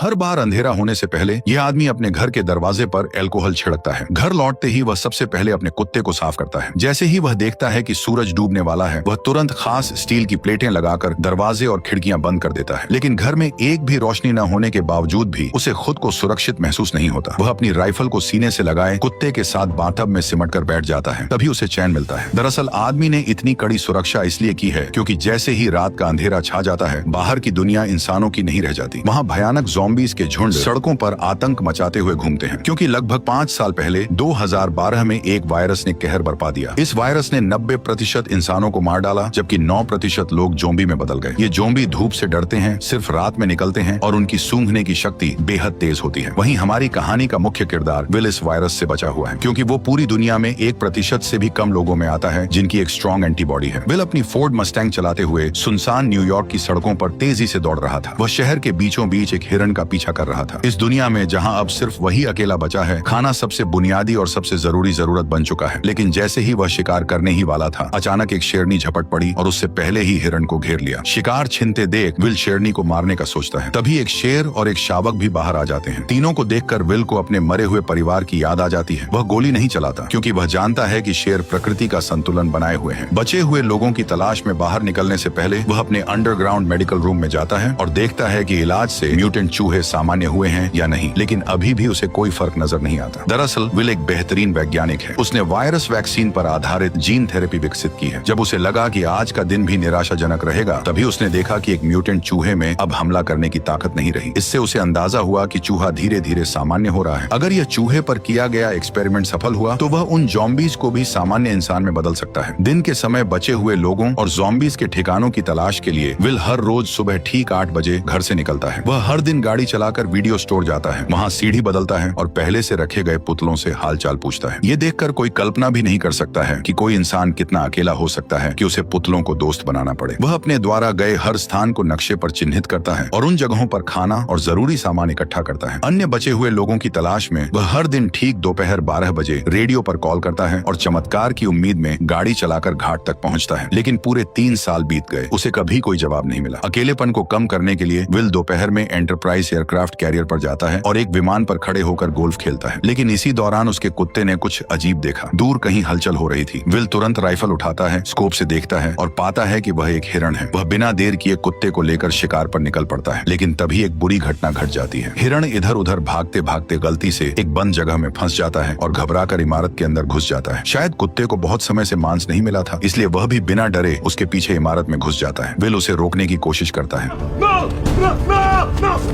हर बार अंधेरा होने से पहले यह आदमी अपने घर के दरवाजे पर अल्कोहल छिड़कता है। घर लौटते ही वह सबसे पहले अपने कुत्ते को साफ करता है। जैसे ही वह देखता है कि सूरज डूबने वाला है, वह तुरंत खास स्टील की प्लेटें लगाकर दरवाजे और खिड़कियां बंद कर देता है। लेकिन घर में एक भी रोशनी न होने के बावजूद भी उसे खुद को सुरक्षित महसूस नहीं होता। वह अपनी राइफल को सीने से लगाए कुत्ते के साथ बाथटब में सिमट कर बैठ जाता है, तभी उसे चैन मिलता है। दरअसल आदमी ने इतनी कड़ी सुरक्षा इसलिए की है क्योंकि जैसे ही रात का अंधेरा छा जाता है, बाहर की दुनिया इंसानों की नहीं रह जाती। वहाँ भयानक ज़ॉम्बीज़ के झुंड सड़कों पर आतंक मचाते हुए घूमते हैं, क्योंकि लगभग 5 साल पहले 2012 में एक वायरस ने कहर बरपा दिया। इस वायरस ने 90% इंसानों को मार डाला, जबकि 9% लोग ज़ॉम्बी में बदल गए। ये ज़ॉम्बी धूप से डरते हैं, सिर्फ रात में निकलते हैं और उनकी सूंघने की शक्ति बेहद तेज होती है। वहीं हमारी कहानी का मुख्य किरदार विल इस वायरस से बचा हुआ है, क्योंकि वो पूरी दुनिया में 1% से भी कम लोगों में आता है जिनकी एक स्ट्रॉन्ग एंटीबॉडी है। विल अपनी फोर्ड मस्टैंग चलाते हुए सुनसान न्यूयॉर्क की सड़कों पर तेजी से दौड़ रहा था। वह शहर के बीचों बीच एक हिरण का पीछा कर रहा था। इस दुनिया में जहां अब सिर्फ वही अकेला बचा है, खाना सबसे बुनियादी और सबसे जरूरी जरूरत बन चुका है। लेकिन जैसे ही वह शिकार करने ही वाला था, अचानक एक शेरनी झपट पड़ी और उससे पहले ही हिरण को घेर लिया। शिकार छिनते देख विल शेरनी को मारने का सोचता है, तभी एक शेर और एक शावक भी बाहर आ जाते हैं। तीनों को देखकर विल को अपने मरे हुए परिवार की याद आ जाती है। वह गोली नहीं चलाता, क्योंकि वह जानता है कि शेर प्रकृति का संतुलन बनाए हुए हैं। बचे हुए लोगों की तलाश में बाहर निकलने से पहले वह अपने अंडरग्राउंड मेडिकल रूम में जाता है और देखता है कि इलाज से म्यूटेंट चूहे सामान्य हुए हैं या नहीं, लेकिन अभी भी उसे कोई फर्क नजर नहीं आता। दरअसल विल एक बेहतरीन वैज्ञानिक है। उसने वायरस वैक्सीन पर आधारित जीन थेरेपी विकसित की है। जब उसे लगा कि आज का दिन भी निराशाजनक रहेगा, तभी उसने देखा कि एक म्यूटेंट चूहे में अब हमला करने की ताकत नहीं रही। इससे उसे अंदाजा हुआ कि चूहा धीरे धीरे सामान्य हो रहा है। अगर यह चूहे पर किया गया एक्सपेरिमेंट सफल हुआ तो वह उन ज़ॉम्बीज़ को भी सामान्य इंसान में बदल सकता है। दिन के समय बचे हुए लोगों और ज़ॉम्बीज़ के ठिकानों की तलाश के लिए विल हर रोज सुबह ठीक 8 बजे घर से निकलता है। वह हर दिन गाड़ी चलाकर वीडियो स्टोर जाता है, वहाँ सीढ़ी बदलता है और पहले से रखे गए पुतलों से हालचाल पूछता है। ये देखकर कोई कल्पना भी नहीं कर सकता है कि कोई इंसान कितना अकेला हो सकता है कि उसे पुतलों को दोस्त बनाना पड़े। वह अपने द्वारा गए हर स्थान को नक्शे पर चिन्हित करता है और उन जगहों पर खाना और जरूरी सामान इकट्ठा करता है। अन्य बचे हुए लोगों की तलाश में वह हर दिन ठीक दोपहर 12 बजे रेडियो पर कॉल करता है और चमत्कार की उम्मीद में गाड़ी चलाकर घाट तक पहुंचता है। लेकिन पूरे 3 साल बीत गए, उसे कभी कोई जवाब नहीं मिला। अकेलेपन को कम करने के लिए विल दोपहर में एंटरप्राइज एयरक्राफ्ट कैरियर पर जाता है और एक विमान पर खड़े होकर गोल्फ खेलता है। लेकिन इसी दौरान उसके कुत्ते ने कुछ अजीब देखा। दूर कहीं हलचल हो रही थी। विल तुरंत राइफल उठाता है, स्कोप से देखता है और पाता है कि वह एक हिरण है। वह बिना देर किए कुत्ते को लेकर शिकार पर निकल पड़ता है। लेकिन तभी एक बुरी घटना घट जाती है। हिरण इधर उधर भागते भागते गलती से एक बंद जगह में फंस जाता है और घबराकर इमारत के अंदर घुस जाता है। शायद कुत्ते को बहुत समय से मांस नहीं मिला था, इसलिए वह भी बिना डरे उसके पीछे इमारत में घुस जाता है। विल उसे रोकने की कोशिश करता है।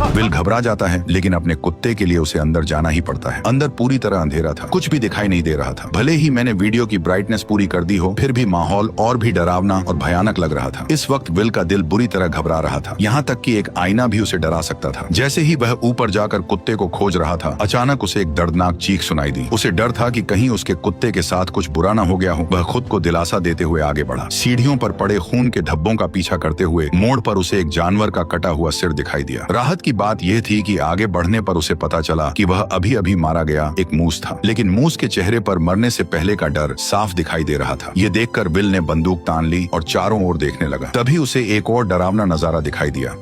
विल घबरा जाता है, लेकिन अपने कुत्ते के लिए उसे अंदर जाना ही पड़ता है। अंदर पूरी तरह अंधेरा था, कुछ भी दिखाई नहीं दे रहा था। भले ही मैंने वीडियो की ब्राइटनेस पूरी कर दी हो, फिर भी माहौल और भी डरावना और भयानक लग रहा था। इस वक्त विल का दिल बुरी तरह घबरा रहा था, यहाँ तक कि एक आईना भी उसे डरा सकता था। जैसे ही वह ऊपर जाकर कुत्ते को खोज रहा था, अचानक उसे एक दर्दनाक चीख सुनाई दी। उसे डर था कि कहीं उसके कुत्ते के साथ कुछ बुरा न हो गया हो। वह खुद को दिलासा देते हुए आगे बढ़ा। सीढ़ियों पर पड़े खून के धब्बों का पीछा करते हुए मोड़ पर उसे एक जानवर का कटा हुआ सिर दिखाई दिया। राहत की बात यह थी कि आगे बढ़ने पर उसे पता चला कि वह अभी अभी मारा गया एक मूस था। लेकिन मूस के चेहरे पर मरने से पहले का डर साफ दिखाई दे रहा था। ये देखकर विल ने बंदूक तान ली और चारों ओर देखने लगा। तभी उसे एक और डरावना नजारा दिखाई दिया।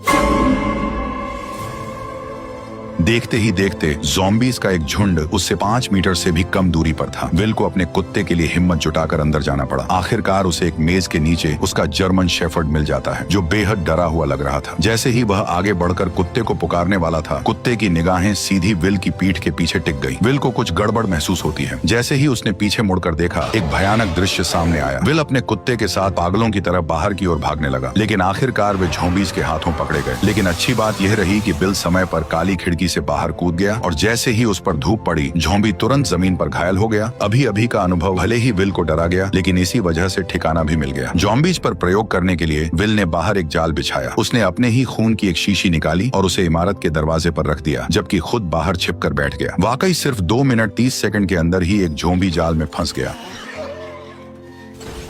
देखते ही देखते ज़ॉम्बीज़ का एक झुंड उससे 5 मीटर से भी कम दूरी पर था। विल को अपने कुत्ते के लिए हिम्मत जुटाकर अंदर जाना पड़ा। आखिरकार उसे एक मेज के नीचे उसका जर्मन शेफर्ड मिल जाता है, जो बेहद डरा हुआ लग रहा था। जैसे ही वह आगे बढ़कर कुत्ते को पुकारने वाला था, कुत्ते की निगाहें सीधी विल की पीठ के पीछे टिक गई। विल को कुछ गड़बड़ महसूस होती है। जैसे ही उसने पीछे मुड़कर देखा, एक भयानक दृश्य सामने आया। विल अपने कुत्ते के साथ पागलों की तरह बाहर की ओर भागने लगा, लेकिन आखिरकार वे ज़ॉम्बीज़ के हाथों पकड़े गए। लेकिन अच्छी बात यह रही कि विल समय पर काली खिड़की से बाहर कूद गया और जैसे ही उस पर धूप पड़ी, ज़ॉम्बी तुरंत जमीन पर घायल हो गया। अभी अभी का अनुभव भले ही विल को डरा गया, लेकिन इसी वजह से ठिकाना भी मिल गया। ज़ॉम्बीज़ पर प्रयोग करने के लिए विल ने बाहर एक जाल बिछाया। उसने अपने ही खून की एक शीशी निकाली और उसे इमारत के दरवाजे पर रख दिया, जबकि खुद बाहर छिपकर बैठ गया। वाकई सिर्फ 2 मिनट 30 सेकंड के अंदर ही एक ज़ॉम्बी जाल में फंस गया।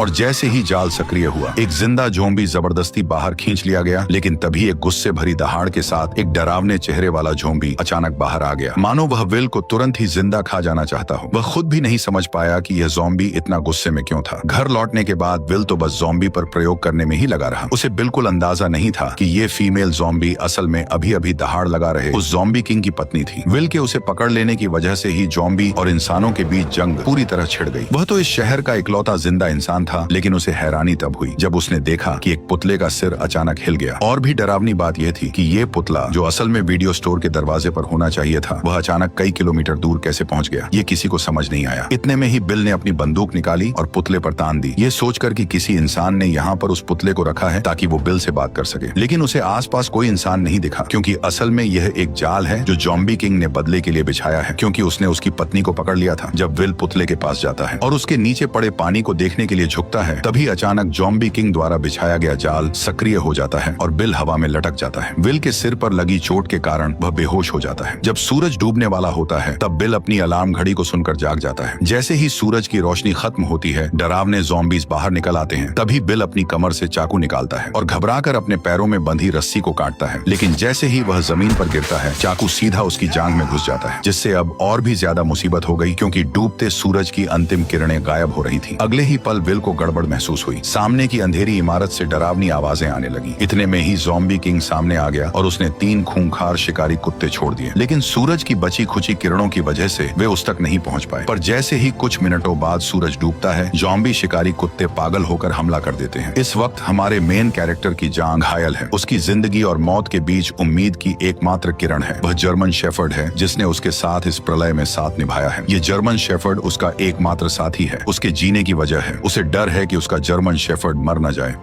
और जैसे ही जाल सक्रिय हुआ, एक जिंदा ज़ॉम्बी जबरदस्ती बाहर खींच लिया गया। लेकिन तभी एक गुस्से भरी दहाड़ के साथ एक डरावने चेहरे वाला ज़ॉम्बी अचानक बाहर आ गया, मानो वह विल को तुरंत ही जिंदा खा जाना चाहता हो। वह खुद भी नहीं समझ पाया कि यह ज़ॉम्बी इतना गुस्से में क्यों था। घर लौटने के बाद विल तो बस ज़ॉम्बी पर प्रयोग करने में ही लगा रहा। उसे बिल्कुल अंदाजा नहीं था कि ये फीमेल ज़ॉम्बी असल में अभी अभी दहाड़ लगा रहे उस ज़ॉम्बी किंग की पत्नी थी। विल के उसे पकड़ लेने की वजह से ही ज़ॉम्बी और इंसानों के बीच जंग पूरी तरह छिड़ गई। वह तो इस शहर का इकलौता जिंदा इंसान था, लेकिन उसे हैरानी तब हुई जब उसने देखा कि एक पुतले का सिर अचानक हिल गया। और भी डरावनी बात यह थी कि ये पुतला, जो असल में वीडियो स्टोर के दरवाजे पर होना चाहिए था, वह अचानक कई किलोमीटर दूर कैसे पहुंच गया, ये किसी को समझ नहीं आया। इतने में ही बिल ने अपनी बंदूक निकाली और पुतले पर तान दी, ये सोचकर कि किसी इंसान ने यहाँ पर उस पुतले को रखा है ताकि वो बिल से बात कर सके। लेकिन उसे आसपास कोई इंसान नहीं दिखा, क्योंकि असल में यह एक जाल है जो ज़ॉम्बी किंग ने बदले के लिए बिछाया है, क्योंकि उसने उसकी पत्नी को पकड़ लिया था। जब विल पुतले के पास जाता है और उसके नीचे पड़े पानी को देखने के लिए झुकता है, तभी अचानक ज़ॉम्बी किंग द्वारा बिछाया गया जाल सक्रिय हो जाता है और बिल हवा में लटक जाता है। विल के सिर पर लगी चोट के कारण वह बेहोश हो जाता है। जब सूरज डूबने वाला होता है, तब बिल अपनी अलार्म घड़ी को सुनकर जाग जाता है। जैसे ही सूरज की रोशनी खत्म होती है, डरावने ज़ॉम्बीज बाहर निकल आते हैं। तभी बिल अपनी कमर से चाकू निकालता है और घबराकर अपने पैरों में बंधी रस्सी को काटता है। लेकिन जैसे ही वह जमीन पर गिरता है, चाकू सीधा उसकी जांघ में घुस जाता है, जिससे अब और भी ज्यादा मुसीबत हो गई, क्योंकि डूबते सूरज की अंतिम किरणें गायब हो रही थी। अगले ही पल विल को गड़बड़ महसूस हुई। सामने की अंधेरी इमारत से डरावनी आवाजें आने लगी। इतने में ही ज़ॉम्बी किंग सामने आ गया और उसने 3 खूंखार शिकारी कुत्ते छोड़ दिए। लेकिन सूरज की बची खुची किरणों की वजह से वे उस तक नहीं पहुंच पाए। पर जैसे ही कुछ मिनटों बाद सूरज डूबता है, ज़ॉम्बी शिकारी कुत्ते पागल होकर हमला कर देते हैं। इस वक्त हमारे मेन कैरेक्टर की जान घायल है। उसकी जिंदगी और मौत के बीच उम्मीद की एकमात्र किरण है। वह जर्मन शेफर्ड है जिसने उसके साथ इस प्रलय में साथ निभाया है। ये जर्मन शेफर्ड उसका एकमात्र साथी है, उसके जीने की वजह है। उसे डर है कि उसका जर्मन शेफर्ड मर न जाए।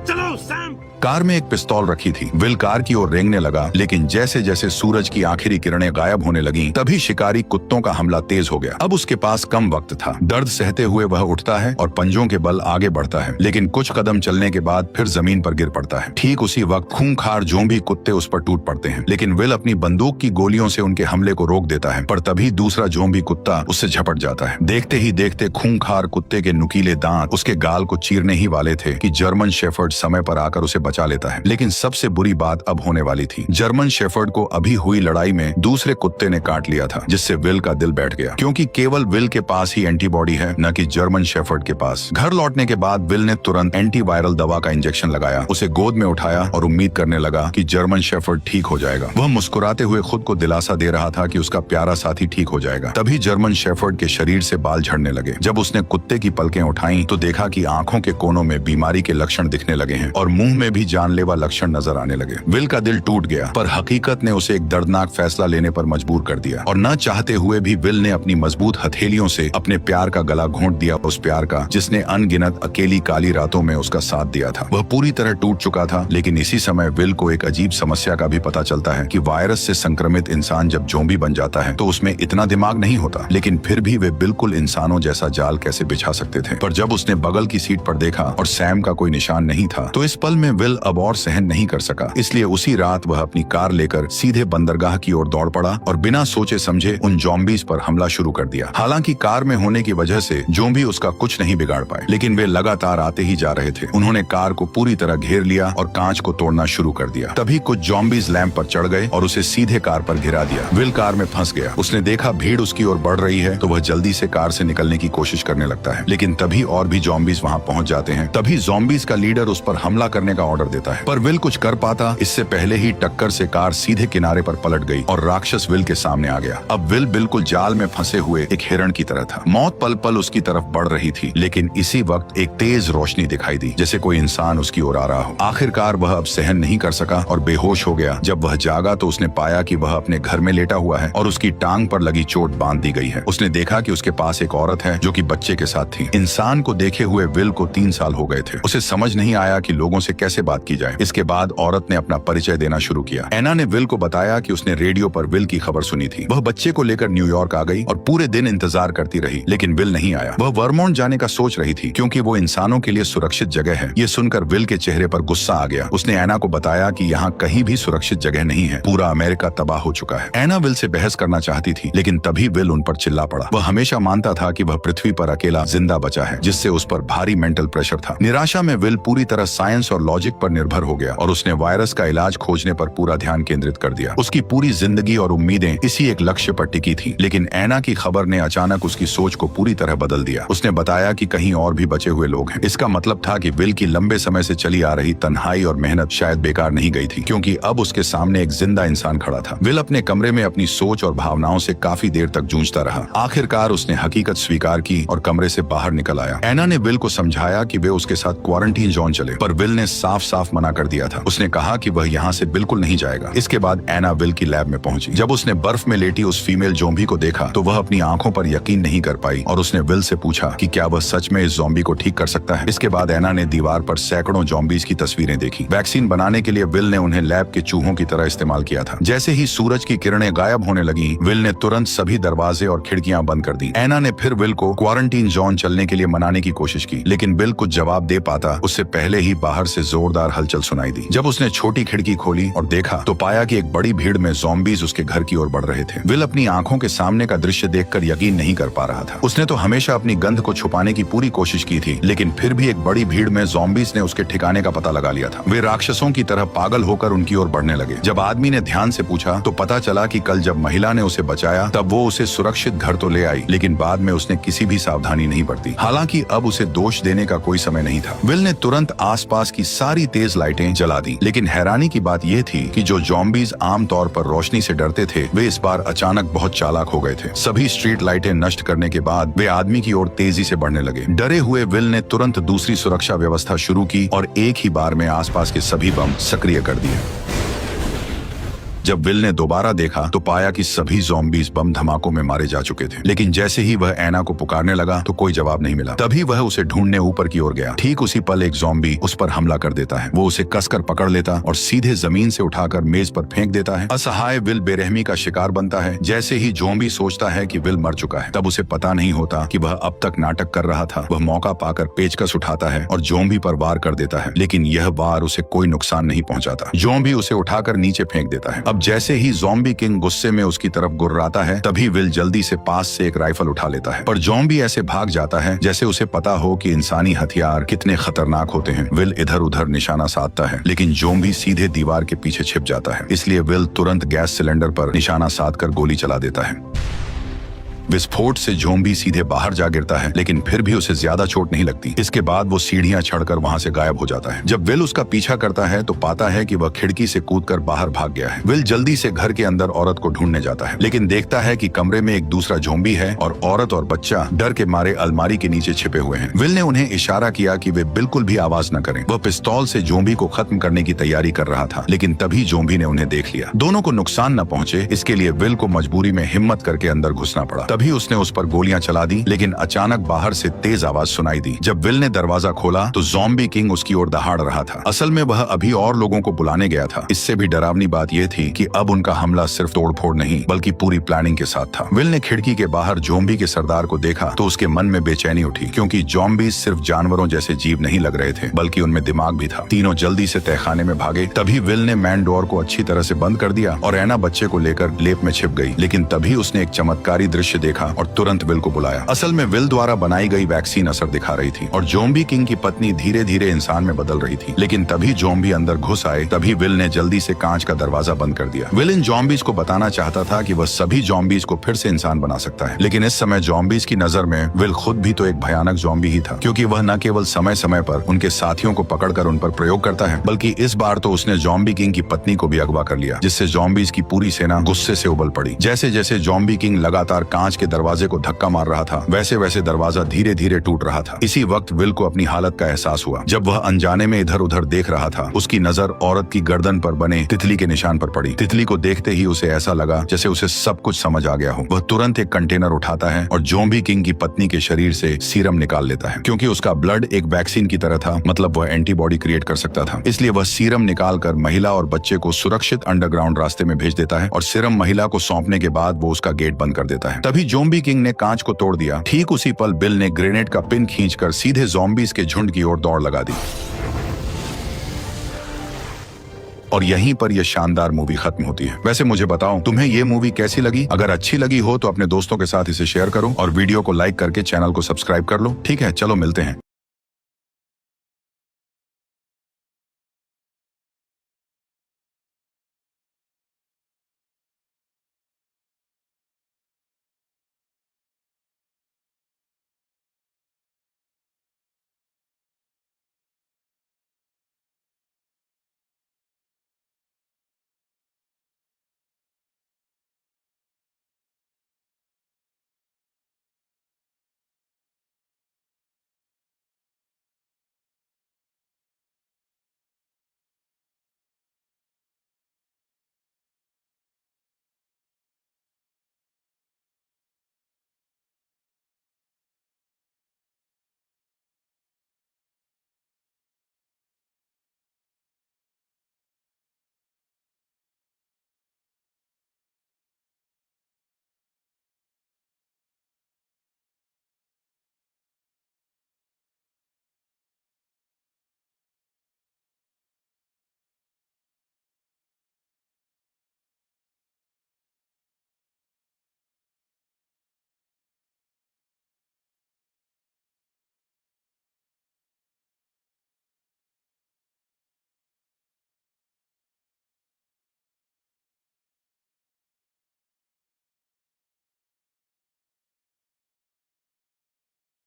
चलो सैम। कार में एक पिस्तौल रखी थी। विल कार की ओर रेंगने लगा, लेकिन जैसे जैसे सूरज की आखिरी किरणें गायब होने लगीं, तभी शिकारी कुत्तों का हमला तेज हो गया। अब उसके पास कम वक्त था। दर्द सहते हुए वह उठता है और पंजों के बल आगे बढ़ता है, लेकिन कुछ कदम चलने के बाद फिर जमीन पर गिर पड़ता है। ठीक उसी वक्त खूंखार ज़ॉम्बी कुत्ते उस पर टूट पड़ते हैं, लेकिन विल अपनी बंदूक की गोलियों से उनके हमले को रोक देता है। पर तभी दूसरा ज़ॉम्बी कुत्ता उससे झपट जाता है। देखते ही देखते खूंखार कुत्ते के नुकीले दांत उसके गाल को चीरने ही वाले थे कि जर्मन शेफर्ड समय पर आकर उसे बचा लेता है। लेकिन सबसे बुरी बात अब होने वाली थी। जर्मन शेफर्ड को अभी हुई लड़ाई में दूसरे कुत्ते ने काट लिया था, जिससे विल का दिल बैठ गया, क्योंकि केवल विल के पास ही एंटीबॉडी है, न कि जर्मन शेफर्ड के पास। घर लौटने के बाद विल ने तुरंत एंटीवायरल दवा का इंजेक्शन लगाया, उसे गोद में उठाया और उम्मीद करने लगा कि जर्मन शेफर्ड ठीक हो जाएगा। वह मुस्कुराते हुए खुद को दिलासा दे रहा था कि उसका प्यारा साथी ठीक हो जाएगा। तभी जर्मन शेफर्ड के शरीर से बाल झड़ने लगे। जब उसने कुत्ते की पलकें उठाई तो देखा कि आंखों के कोनों में बीमारी के लक्षण दिखने लगे हैं और मुंह में भी जानलेवा लक्षण नजर आने लगे। विल का दिल टूट गया, पर हकीकत ने उसे एक दर्दनाक फैसला लेने पर मजबूर कर दिया और न चाहते हुए भी विल ने अपनी मजबूत हथेलियों से अपने प्यार का गला घोंट दिया, उस प्यार का जिसने अनगिनत अकेली काली रातों में उसका साथ दिया था। वह पूरी तरह टूट चुका था। लेकिन इसी समय विल को एक अजीब समस्या का भी पता चलता है कि वायरस से संक्रमित इंसान जब ज़ॉम्बी बन जाता है तो उसमें इतना दिमाग नहीं होता, लेकिन फिर भी वे बिल्कुल इंसानों जैसा जाल कैसे बिछा सकते थे। पर जब उसने बगल की सीट पर देखा और सैम का कोई निशान नहीं था, तो इस पल में विल अब और सहन नहीं कर सका। इसलिए उसी रात वह अपनी कार लेकर सीधे बंदरगाह की ओर दौड़ पड़ा और बिना सोचे समझे उन ज़ॉम्बीज पर हमला शुरू कर दिया। हालांकि कार में होने की वजह से ज़ॉम्बी उसका कुछ नहीं बिगाड़ पाए, लेकिन वे लगातार आते ही जा रहे थे। उन्होंने कार को पूरी तरह घेर लिया और कांच को तोड़ना शुरू कर दिया। तभी कुछ ज़ॉम्बीज लैंप पर चढ़ गए और उसे सीधे कार पर गिरा दिया। विल कार में फंस गया। उसने देखा भीड़ उसकी ओर बढ़ रही है तो वह जल्दी से कार से निकलने की कोशिश करने लगता है, लेकिन तभी और भी ज़ॉम्बीज वहां पहुंच जाते हैं। तभी ज़ॉम्बीज का लीडर उस पर हमला करने का ऑर्डर देता है, पर विल कुछ कर पाता इससे पहले ही टक्कर से कार सीधे किनारे पर पलट गई और राक्षस विल के सामने आ गया। अब विल बिल्कुल जाल में फंसे हुए एक हिरण की तरह था। मौत पल पल उसकी तरफ बढ़ रही थी, लेकिन इसी वक्त एक तेज रोशनी दिखाई दी, जैसे कोई इंसान उसकी ओर आ रहा हो। आखिरकार वह अब सहन नहीं कर सका और बेहोश हो गया। जब वह जागा तो उसने पाया कि वह अपने घर में लेटा हुआ है और उसकी टांग पर लगी चोट बांध दी गई है। उसने देखा कि उसके पास एक औरत है जो कि बच्चे के साथ थी। इंसान को देखे हुए विल को 3 साल हो गए थे। उसे समझ नहीं आया कि लोगों से कैसे से बात की जाए। इसके बाद औरत ने अपना परिचय देना शुरू किया। एना ने विल को बताया कि उसने रेडियो पर विल की खबर सुनी थी। वह बच्चे को लेकर न्यूयॉर्क आ गई और पूरे दिन इंतजार करती रही, लेकिन विल नहीं आया। वह वर्मोंट जाने का सोच रही थी क्योंकि वो इंसानों के लिए सुरक्षित जगह है। ये सुनकर विल के चेहरे पर गुस्सा आ गया। उसने एना को बताया कि यहाँ कहीं भी सुरक्षित जगह नहीं है, पूरा अमेरिका तबाह हो चुका है। एना विल से बहस करना चाहती थी, लेकिन तभी विल उन पर चिल्ला पड़ा। वह हमेशा मानता था कि वह पृथ्वी पर अकेला जिंदा बचा है, जिससे उस पर भारी मेंटल प्रेशर था। निराशा में विल पूरी तरह साइंस और लॉजिक पर निर्भर हो गया और उसने वायरस का इलाज खोजने पर पूरा ध्यान केंद्रित कर दिया। उसकी पूरी जिंदगी और उम्मीदें इसी एक लक्ष्य पर टिकी थी। लेकिन एना की खबर ने अचानक उसकी सोच को पूरी तरह बदल दिया। उसने बताया कि कहीं और भी बचे हुए लोग हैं। इसका मतलब था कि विल की लंबे समय से चली आ रही तन्हाई और मेहनत शायद बेकार नहीं गई थी, क्योंकि अब उसके सामने एक जिंदा इंसान खड़ा था। विल अपने कमरे में अपनी सोच और भावनाओं से काफी देर तक जूझता रहा। आखिरकार उसने हकीकत स्वीकार की और कमरे से बाहर निकल आया। एना ने विल को समझाया कि वे उसके साथ क्वारंटीन जोन चले, पर विल ने साफ साफ मना कर दिया था। उसने कहा कि वह यहाँ से बिल्कुल नहीं जाएगा। इसके बाद एना विल की लैब में पहुंची। जब उसने बर्फ में लेटी उस फीमेल ज़ॉम्बी को देखा तो वह अपनी आंखों पर यकीन नहीं कर पाई और उसने विल से पूछा कि क्या वह सच में इस ज़ॉम्बी को ठीक कर सकता है। इसके बाद एना ने दीवार पर सैकड़ों ज़ॉम्बीज की तस्वीरें देखी। वैक्सीन बनाने के लिए विल ने उन्हें लैब के चूहों की तरह इस्तेमाल किया था। जैसे ही सूरज की किरणें गायब होने लगी, विल ने तुरंत सभी दरवाजे और खिड़कियां बंद कर दी। एना ने फिर विल को क्वारंटीन जोन चलने के लिए मनाने की कोशिश की, लेकिन विल कुछ जवाब दे पाता उससे पहले ही बाहर से जोरदार हलचल सुनाई दी। जब उसने छोटी खिड़की खोली और देखा तो पाया कि एक बड़ी भीड़ में ज़ॉम्बीज उसके घर की ओर बढ़ रहे थे। विल अपनी आंखों के सामने का दृश्य देखकर यकीन नहीं कर पा रहा था। उसने तो हमेशा अपनी गंध को छुपाने की पूरी कोशिश की थी, लेकिन फिर भी एक बड़ी भीड़ में ज़ॉम्बीज ने उसके ठिकाने का पता लगा लिया था। वे राक्षसों की तरह पागल होकर उनकी ओर बढ़ने लगे। जब आदमी ने ध्यान से पूछा तो पता चला कि कल जब महिला ने उसे बचाया तब वो उसे सुरक्षित घर तो ले आई, लेकिन बाद में उसने किसी भी सावधानी नहीं बरती। हालांकि अब उसे दोष देने का कोई समय नहीं था। विल ने तुरंत आसपास की सारी तेज लाइटें जला दी, लेकिन हैरानी की बात यह थी कि जो ज़ॉम्बीज आमतौर पर रोशनी से डरते थे, वे इस बार अचानक बहुत चालाक हो गए थे। सभी स्ट्रीट लाइटें नष्ट करने के बाद वे आदमी की ओर तेजी से बढ़ने लगे। डरे हुए विल ने तुरंत दूसरी सुरक्षा व्यवस्था शुरू की और एक ही बार में आसपास के सभी बम सक्रिय कर दिए। जब विल ने दोबारा देखा तो पाया कि सभी ज़ॉम्बीज बम धमाकों में मारे जा चुके थे, लेकिन जैसे ही वह एना को पुकारने लगा तो कोई जवाब नहीं मिला। तभी वह उसे ढूंढने ऊपर की ओर गया। ठीक उसी पल एक ज़ॉम्बी उस पर हमला कर देता है। वो उसे कसकर पकड़ लेता और सीधे जमीन से उठाकर मेज पर फेंक देता है। असहाय विल बेरहमी का शिकार बनता है। जैसे ही ज़ॉम्बी सोचता है कि विल मर चुका है, तब उसे पता नहीं होता कि वह अब तक नाटक कर रहा था। वह मौका पाकर पेचकस उठाता है और ज़ॉम्बी पर वार कर देता है, लेकिन यह वार उसे कोई नुकसान नहीं पहुंचाता। ज़ॉम्बी उसे उठाकर नीचे फेंक देता है। अब जैसे ही ज़ॉम्बी किंग गुस्से में उसकी तरफ गुर्राता है, तभी विल जल्दी से पास से एक राइफल उठा लेता है, पर ज़ॉम्बी ऐसे भाग जाता है जैसे उसे पता हो कि इंसानी हथियार कितने खतरनाक होते हैं। विल इधर उधर निशाना साधता है, लेकिन ज़ॉम्बी सीधे दीवार के पीछे छिप जाता है। इसलिए विल तुरंत गैस सिलेंडर पर निशाना साधकर गोली चला देता है। विस्फोट से ज़ॉम्बी सीधे बाहर जा गिरता है, लेकिन फिर भी उसे ज्यादा चोट नहीं लगती। इसके बाद वो सीढ़ियां चढ़कर वहां से गायब हो जाता है। जब विल उसका पीछा करता है तो पाता है कि वह खिड़की से कूदकर बाहर भाग गया है। विल जल्दी से घर के अंदर औरत को ढूंढने जाता है, लेकिन देखता है कि कमरे में एक दूसरा ज़ॉम्बी है और औरत और बच्चा डर के मारे अलमारी के नीचे छिपे हुए हैं। विल ने उन्हें इशारा किया कि वे बिल्कुल भी आवाज न करें। वह पिस्तौल से ज़ॉम्बी को खत्म करने की तैयारी कर रहा था, लेकिन तभी ज़ॉम्बी ने उन्हें देख लिया। दोनों को नुकसान न पहुंचे, इसके लिए विल को मजबूरी में हिम्मत करके अंदर घुसना पड़ा। तभी उसने उस पर गोलियां चला दी, लेकिन अचानक बाहर से तेज आवाज सुनाई दी। जब विल ने दरवाजा खोला तो ज़ॉम्बी किंग उसकी ओर दहाड़ रहा था। असल में वह अभी और लोगों को बुलाने गया था। इससे भी डरावनी बात यह थी कि अब उनका हमला सिर्फ तोड़फोड़ नहीं बल्कि पूरी प्लानिंग के साथ था। विल ने खिड़की के बाहर ज़ॉम्बी के सरदार को देखा तो उसके मन में बेचैनी उठी, क्योंकि ज़ॉम्बी सिर्फ जानवरों जैसे जीव नहीं लग रहे थे, बल्कि उनमें दिमाग भी था। तीनों जल्दी से तहखाने में भागे। तभी विल ने मैन डोर को अच्छी तरह से बंद कर दिया और एना बच्चे को लेकर लेप में छिप गई। लेकिन तभी उसने एक चमत्कारी दृश्य देखा और तुरंत विल को बुलाया। असल में विल द्वारा बनाई गई वैक्सीन असर दिखा रही थी और ज़ॉम्बी किंग की पत्नी धीरे धीरे इंसान में बदल रही थी। लेकिन तभी ज़ॉम्बी अंदर घुस आए। तभी विल ने जल्दी से कांच का दरवाजा बंद कर दिया। विल इन ज़ॉम्बीज को बताना चाहता था कि वह सभी ज़ॉम्बीज को फिर से इंसान बना सकता है, लेकिन इस समय ज़ॉम्बीज की नजर में विल खुद भी तो एक भयानक ज़ॉम्बी ही था, क्योंकि वह न केवल समय समय पर उनके साथियों को पकड़कर उन पर प्रयोग करता है, बल्कि इस बार तो उसने ज़ॉम्बी किंग की पत्नी को भी अगवा कर लिया, जिससे ज़ॉम्बीज की पूरी सेना गुस्से से उबल पड़ी। जैसे जैसे ज़ॉम्बी किंग लगातार कांच कांच के दरवाजे को धक्का मार रहा था, वैसे वैसे दरवाजा धीरे धीरे टूट रहा था। इसी वक्त विल को अपनी हालत का एहसास हुआ। जब वह अनजाने में इधर उधर देख रहा था, उसकी नजर औरत की गर्दन पर बने तितली के निशान पर पड़ी। तितली को देखते ही उसे ऐसा लगा जैसे उसे सब कुछ समझ आ गया हो। वह तुरंत एक कंटेनर उठाता है और ज़ॉम्बी किंग की पत्नी के शरीर से सीरम निकाल लेता है। क्योंकि उसका ब्लड एक वैक्सीन की तरह था, मतलब वह एंटीबॉडी क्रिएट कर सकता था, इसलिए वह सीरम निकालकर महिला और बच्चे को सुरक्षित अंडरग्राउंड रास्ते में भेज देता है और सीरम महिला को सौंपने के बाद वो उसका गेट बंद कर देता है। तभी ज़ॉम्बी किंग ने कांच को तोड़ दिया। ठीक उसी पल बिल ने ग्रेनेड का पिन खींचकर सीधे ज़ॉम्बीज के झुंड की ओर दौड़ लगा दी। और यहीं पर यह शानदार मूवी खत्म होती है। वैसे मुझे बताओ, तुम्हें ये मूवी कैसी लगी? अगर अच्छी लगी हो तो अपने दोस्तों के साथ इसे शेयर करो और वीडियो को लाइक करके चैनल को सब्सक्राइब कर लो। ठीक है, चलो मिलते हैं।